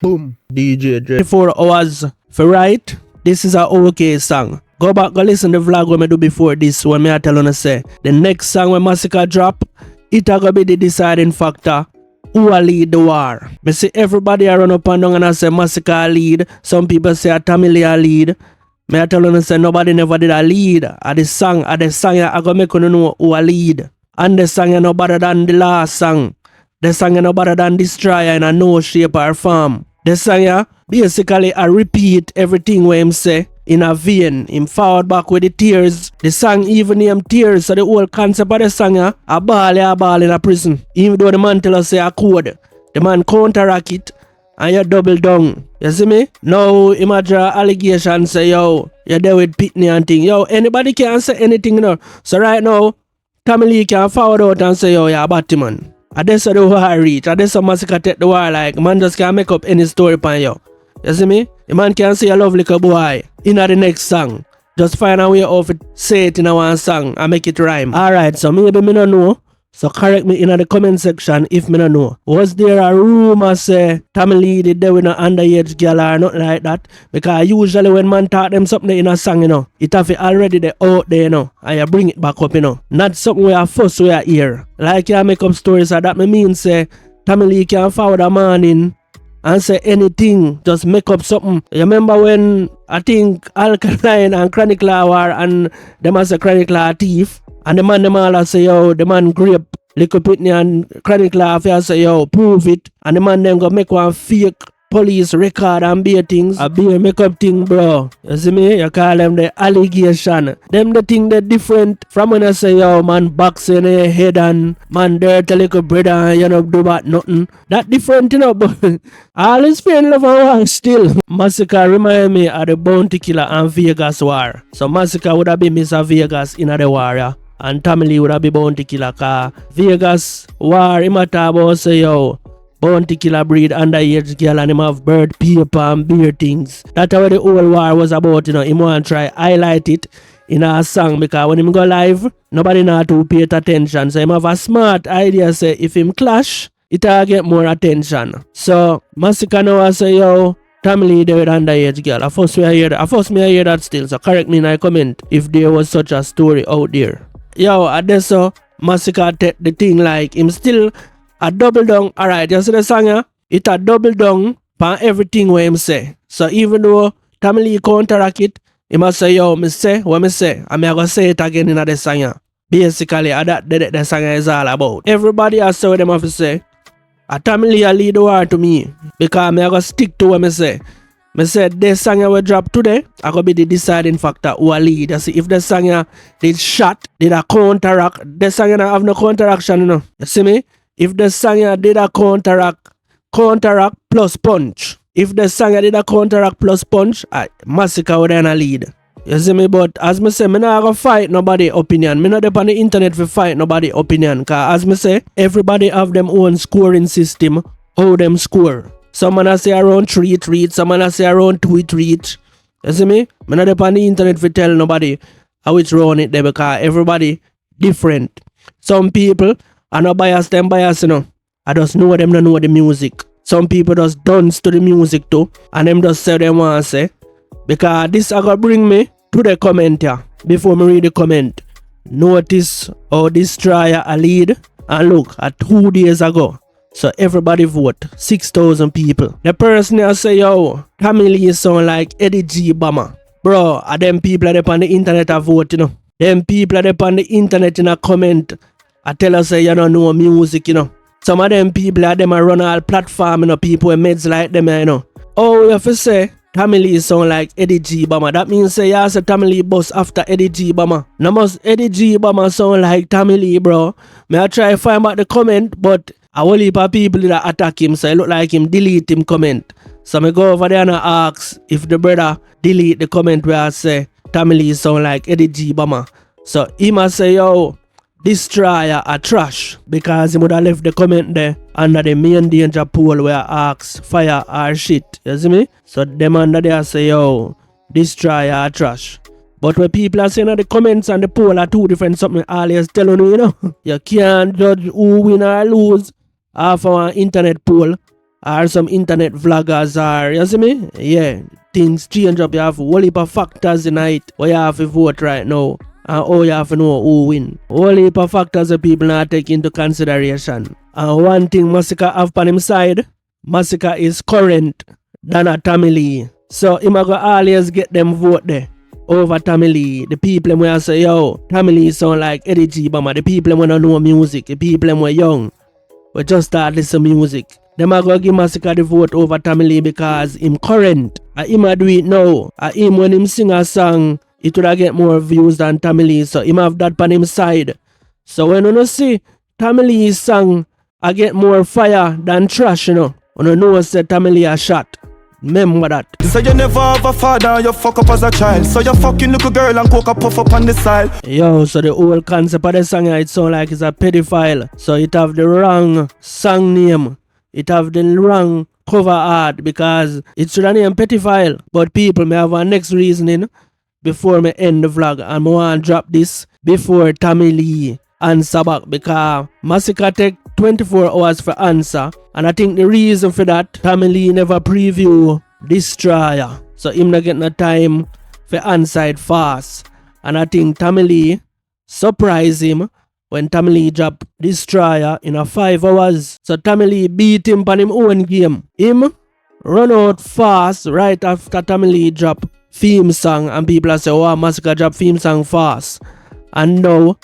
Boom. DJ J. 4 hours for right. This is a okay song. Go back, go listen to the vlog when I do before this, when I tell you say the next song when Masicka drop, it a go be the deciding factor who will lead the war. Me see everybody a run up and down and I say Masicka lead. Some people say a tommylee a lead. Me I tell you say nobody never did a lead. The song I go make you know who a lead. And the song is no better than the last song. The song is no better than Destroyer in a no shape or form. The song basically I repeat everything what him say in a vein. Him forward back with the tears. The song even name tears. So the whole concept of the song a ball in a prison. Even though the man tell us say a code, the man counteract it and you double down. You see me? Now imagine allegation say yo, you're there with pitney and thing. Yo, anybody can say anything you know. So right now, tommylee can forward out and say yo, you're a batty man. And that's how the war reach. And that's how Masicka take the war like. Man just can't make up any story upon you. You see me? The man can say a love little boy in the next song. Just find a way of it, say it in a one song and make it rhyme. Alright, so maybe me don't know. So correct me in the comment section if me don't know. Was there a rumor say tommylee did there with an underage girl or nothing like that? Because usually when man talk them something in a song, you know, it have it already there out there, you know, and you bring it back up, you know. Not something where first we are here. Like you make up stories so that me mean say tommylee can forward a man in and say anything, just make up something. You remember when I think Alkaline and Chronic Law war and them as a Chronic Law thief? And the man them all say yo, the man grape likkle pitney and Chronic Law say yo, prove it. And the man them go make one fake police record and be things. A be a make up thing, bro. You see me? You call them the allegation. Them the thing that different from when I say yo, man box in your head and man dirty little brother and you know do about nothing. That different, you know, but all is fair in love and war still. Masicka remind me of the Bounty Killer and Vegas war. So Masicka would have been Mr. Vegas in the war, yeah? And tommylee would have been Bounty Killer, cause Vegas war, him a talk about say yo, Bounty Killer breed underage girl and him have bird paper and beer things. That's what the whole war was about, you know. Him want to try highlight it in a song because when him go live, nobody know to pay attention. So him have a smart idea say if him clash, it'll get more attention. So Masicka now say yo, tommylee there with underage girl. At first me I hear that still. So correct me in a comment if there was such a story out there. Yo, at this so Masicka take the thing like him still a double down. Alright, you see the song yeah? It a double down on everything what him say. So even though tommylee counteract it, he must say yo, me say what me say. And me I gonna say it again in the song yeah. Basically that the song is all about. Everybody has say what them have to say. A tommylee a lead the war to me. Because me I gonna stick to what me say. Me said this song will drop today, I gonna be the deciding factor who will lead. You see, if the song did shot, did a counteract, the song have no counteraction, you know. You see me? If the song did a counteract plus punch. If the song did a counteract plus punch, Masicka would then lead. You see me? But as me say, me not gonna fight nobody opinion. Me not up on the internet for fight nobody opinion. Cause as me say, everybody have them own scoring system, how them score. Some man say around 3 tweets, some man say around 2 tweets. You see me? I'm not up on the internet for tell nobody how it's run it there because everybody different. Some people are not biased, them biased, you know. I just know them don't know the music. Some people just dance to the music too. And them just say them want to say. Because this are gonna bring me to the comment here. Before me read the comment. Notice how Destroyer a lead. And look, at 2 days ago. So everybody vote, 6,000 people. The person here say, yo, tommylee sound like Eddie G. Bama. Bro, are them people that on the internet a vote, you know. Them people that on the internet in a comment, I tell us say you don't know music, you know. Some of them people are them a run all platform, you know, people with meds like them, you know. Oh, you have to say, tommylee sound like Eddie G. Bama. That means say, yeah, say tommylee boss after Eddie G. Bama. No must Eddie G. Bama sound like tommylee, bro. May I try to find out the comment, but a whole heap of people that attack him, so it look like him delete him comment. So I go over there and ask if the brother delete the comment where I say tommylee sound like Eddie G. Bama. So he must say, yo, Destroyer a trash, because he would have left the comment there under the main danger pool where I ask fire or shit. You see me? So them under there say, yo, Destroyer a trash. But when people are saying in the comments and the poll are two different something, always telling you, you know, you can't judge who win or lose off our internet poll or some internet vloggers, or you see me? Yeah, things change up. You have a whole heap of factors in it where you have to vote right now. And all you have to know who win. Whole heap of factors that people not take into consideration. And one thing Masicka have on him side, Masicka is current than a tommylee. So him a go always get them vote there over tommylee. The people them will say, yo, tommylee sound like Eddie G. Bama. The people them don't know music. The people them were young. We just start listen music. Them a go give Masicka the vote over tommylee because him current. And him a do it now. And him when him sing a song, it would get more views than tommylee. So him have that on him side. So when you see tommylee song, I get more fire than trash, you know. You know say tommylee a shot. Remember that. So you never have a father, you fuck up as a child. So you fucking little girl and coke a puff up on the side. Yo, so the whole concept of the song, it sound like it's a pedophile. So it have the wrong song name. It have the wrong cover art because it should have name pedophile. But people may have a next reasoning before me end the vlog. And I want to drop this before tommylee answer back because Masicka take 24 hours for answer. And I think the reason for that, tommylee never preview Destroyer. So him not get no time for answer it fast. And I think tommylee surprise him when tommylee drop Destroyer in a 5 hours. So tommylee beat him on him own game. Him run out fast right after tommylee drop theme song and people say, oh, Masicka drop theme song fast. And now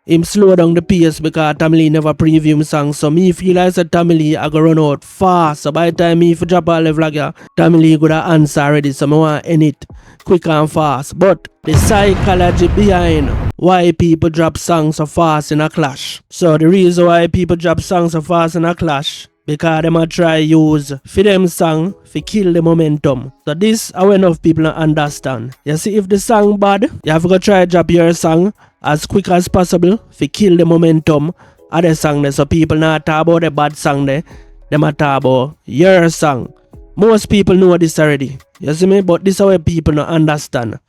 him slow down the pace because tommylee never preview him song. So me feel like that tommylee I go run out fast. So by the time me if drop all the vlog, tommylee could have answer already. So I want to end it quick and fast. But the psychology behind why people drop songs so fast in a clash. So the reason why people drop songs so fast in a clash, because them a try use for them song for kill the momentum. So this how enough people don't understand. You see, if the song bad, you have to go try drop your song as quick as possible for kill the momentum of the song there. So people not talk about the bad song there. Them a talk about your song. Most people know this already. You see me? But this is how people don't understand.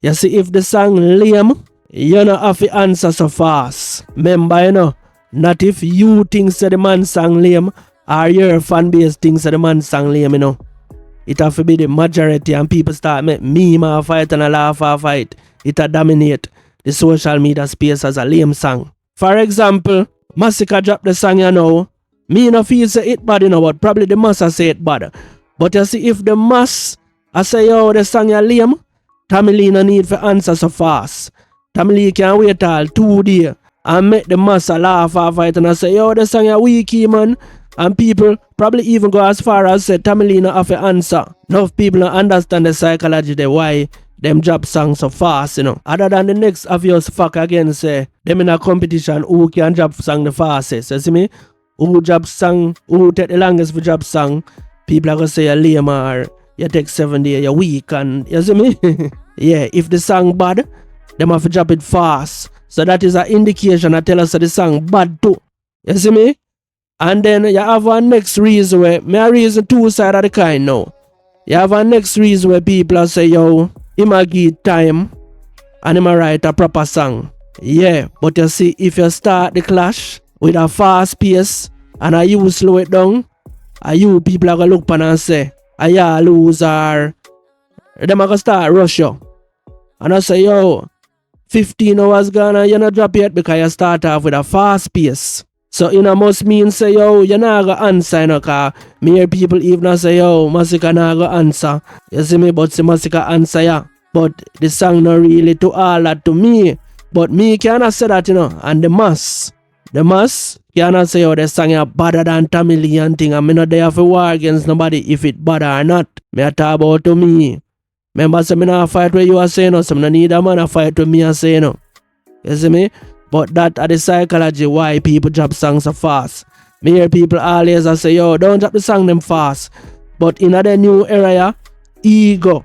You see, if the song lame, you don't have to answer so fast. Remember, you know, not if you think that the man song lame or your fan base thinks that the man song lame, you know. It have to be the majority and people start make meme or fight and a laugh or fight. It a dominate the social media space as a lame song. For example, Masicka drop the song you know. Me no feel say it bad, you know, but probably the mass say it bad. But you see, if the mass I say, yo, the song you lame, tommylee no need for answer so fast. Tommylee can wait all 2 days and make the mass laugh or fight and I say, yo, the song you weaky, man. And people probably even go as far as say tommylee no have to answer. Enough people don't understand the psychology there why them drop songs so fast, you know. Other than the next obvious fact again say, them in a competition who can drop song the fastest. You see me? Who drop song, who take the longest for drop song, people are gonna say you're lame or you take 7 days, you're weak, and you see me? Yeah, if the song bad, them have to drop it fast. So that is an indication that tell us that the song bad too. You see me? And then you have a next reason where, me a reason 2 sides of the kind now. You have a next reason where people say, yo, he might give time and he might write a proper song. Yeah, but you see, if you start the clash with a fast pace and you slow it down, you people are going to look upon and say, you lose or them are going to start rush you. And I say, yo, 15 hours gone and you're not drop yet because you start off with a fast pace. So it must mean say, yo, you're not going to answer, you know, because me hear people even say, yo, Masicka not going to answer. You see me, but see Masicka answer, yeah. But the song not really to all that to me. But me cannot say that, you know, and the mass cannot say, oh, the song is better than tommylee and thing. I'm not there for war against nobody if it better or not. Me a talk about to me. Remember, say me not fight where you are saying, no, so me no need a man to fight with me and say, no. You see me? But that are the psychology why people drop songs so fast. Me hear people always say, yo, don't drop the song them fast. But in the new era, ego,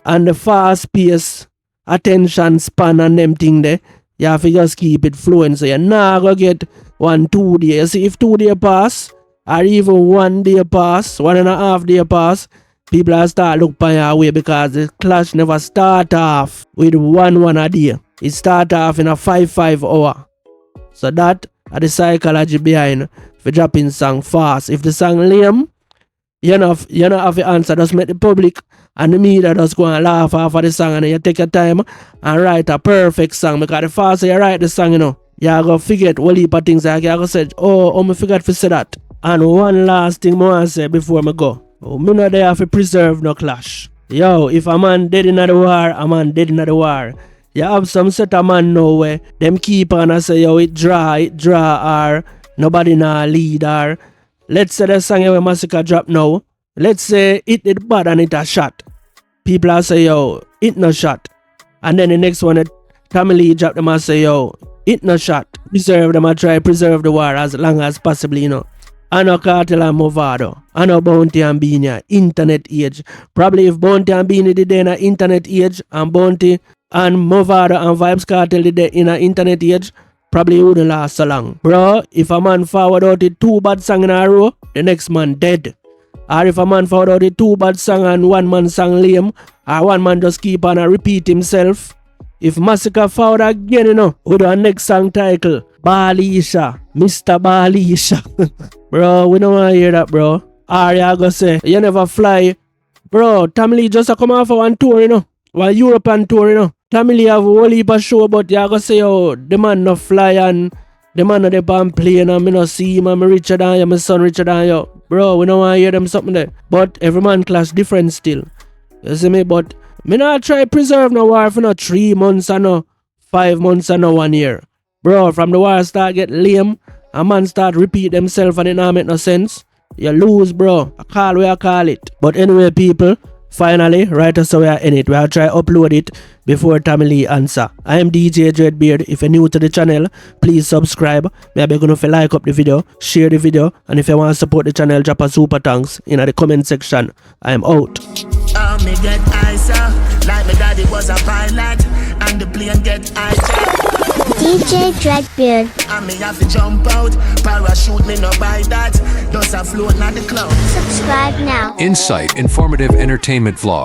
and the fast pace, attention span and them thing there, you have to just keep it flowing. So you're not going to get 1-2 days. You see, if 2 days pass, or even 1 day pass, 1.5 days pass, people will start look by your way because the clash never start off with 1 a day. It start off in a 5 hour. So that are the psychology behind for dropping song fast. If the song lame, you know have to answer. Just make the public and the media just go and laugh off of the song, and then you take your time and write a perfect song. Because the faster you write the song, you're going to forget whole heap of things. Like you're going to say, oh, I forgot to say that. And one last thing I want to say before I go. Me not there to preserve no clash. Yo, if a man dead in the war, a man dead in the war. You have some set of man now where them keep on and say, yo, it draw, or nobody nah lead, or let's say the song where Masicka drop now. Let's say it did bad and it a shot. People are say, yo, it no shot. And then the next one, tommylee drop them and say, yo, it no shot. Preserve them and try preserve the war as long as possibly, you know. I know Kartel and Movado. I know Bounty and Beanie, internet age. Probably if Bounty and Beanie did in an internet age, and Bounty and Movado and vybzkartel did in an internet age, probably it wouldn't last so long. Bro, if a man forward out it 2 bad songs in a row, the next man dead. Or if a man forward out it 2 bad songs and 1 man song lame, or 1 man just keep on and repeat himself. If Masicka forward again, you know, with our next song title, Balisha, Mr. Balisha. Bro, we don't want to hear that, bro. Or you go say, you never fly. Bro, tommylee just a come off of one tour, you know. One European tour, you know. Tommylee have a whole heap of show, but you go say, oh, the man no fly and the man no dey on plane and me no see him and me richer than you, my son richer than you. Bro, we don't want to hear them something there. But every man class different still. You see me? But me not try preserve no war for no 3 months or no 5 months or no 1 year. Bro, from the war start get lame, a man start repeat themselves and it not make no sense. You lose, bro. I call where I call it. But anyway, people, finally, right as we are in it, we'll try upload it before tommylee answer. I am DJ Dreadbeard. If you're new to the channel, please subscribe. Maybe gonna like up the video, share the video, and if you want to support the channel, drop a super thanks in the comment section. I am out. Me get icer, like my daddy was a pilot, and the plane get hijacked. DJ Dreadbeard. And me have to jump out, parachute me no buy that, does a float on the cloud. Subscribe now. Insight, informative entertainment vlog.